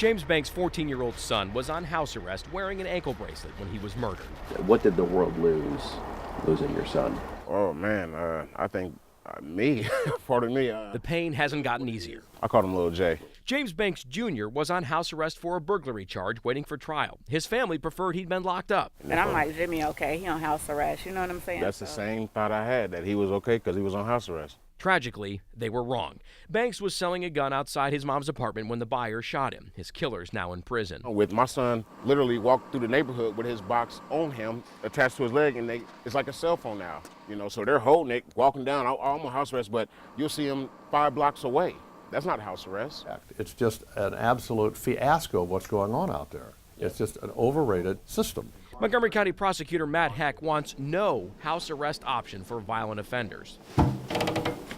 James Banks' 14-year-old son was on house arrest wearing an ankle bracelet when he was murdered. What did the world lose, losing your son? Oh, man, I think me, pardon me. The pain hasn't gotten easier. I called him Little J. James Banks Jr. was on house arrest for a burglary charge waiting for trial. His family preferred he'd been locked up. And I'm like, Jimmy, okay, he on house arrest, you know what I'm saying? That's the same thought I had, that he was okay because he was on house arrest. Tragically, they were wrong. Banks was selling a gun outside his mom's apartment when the buyer shot him. His killer's now in prison. With my son literally walked through the neighborhood with his box on him, attached to his leg, and it's like a cell phone now. So they're holding it, walking down. I'm on house arrest, but you'll see him 5 blocks away. That's not house arrest. It's just an absolute fiasco of what's going on out there. It's just an overrated system. Montgomery County Prosecutor Matt Heck wants no house arrest option for violent offenders.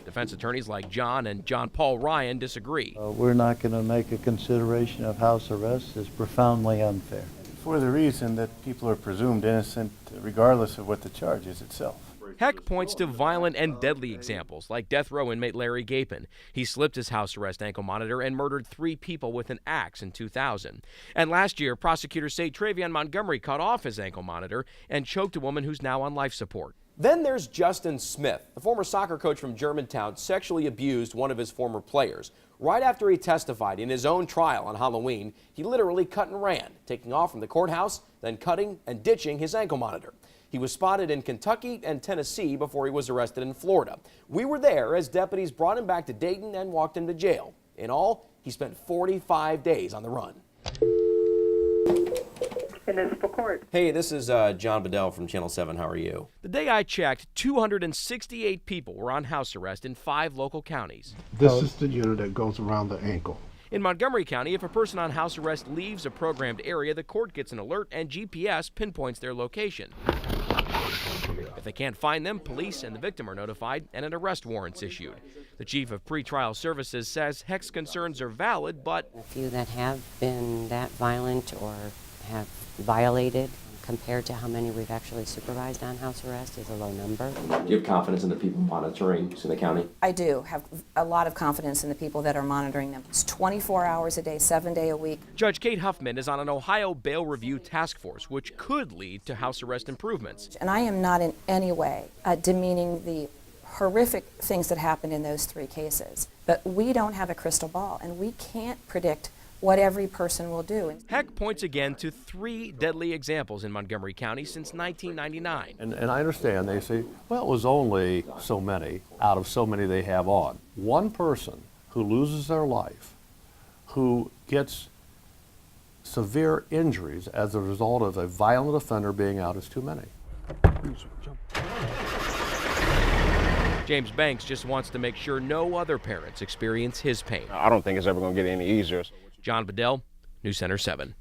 Defense attorneys like John and John Paul Ryan disagree. We're not going to make a consideration of house arrest. It's profoundly unfair. For the reason that people are presumed innocent regardless of what the charge is itself. Heck points to violent and deadly examples, like death row inmate Larry Gapin. He slipped his house arrest ankle monitor and murdered 3 people with an axe in 2000. And last year, prosecutors say Travion Montgomery cut off his ankle monitor and choked a woman who's now on life support. Then there's Justin Smith. The former soccer coach from Germantown sexually abused one of his former players. Right after he testified in his own trial on Halloween, he literally cut and ran, taking off from the courthouse, then cutting and ditching his ankle monitor. He was spotted in Kentucky and Tennessee before he was arrested in Florida. We were there as deputies brought him back to Dayton and walked him to jail. In all, he spent 45 days on the run. Municipal Court. Hey, this is John Bedell from Channel 7. How are you? The day I checked, 268 people were on house arrest in 5 local counties. This is the unit that goes around the ankle. In Montgomery County, if a person on house arrest leaves a programmed area, the court gets an alert and GPS pinpoints their location. If they can't find them, police and the victim are notified and an arrest warrant's issued. The chief of pretrial services says Heck's concerns are valid, but a few that have been that violent or have violated compared to how many we've actually supervised on house arrest is a low number. Do you have confidence in the people monitoring in the county? I do have a lot of confidence in the people that are monitoring them. It's 24 hours a day, 7 days a week. Judge Kate Huffman is on an Ohio bail review task force, which could lead to house arrest improvements. And I am not in any way demeaning the horrific things that happened in those 3 cases. But we don't have a crystal ball, and we can't predict what every person will do. Heck points again to 3 deadly examples in Montgomery County since 1999. And I understand they say, well, it was only so many out of so many they have on. One person who loses their life, who gets severe injuries as a result of a violent offender being out is too many. James Banks just wants to make sure no other parents experience his pain. I don't think it's ever going to get any easier. John Bedell, News Center 7.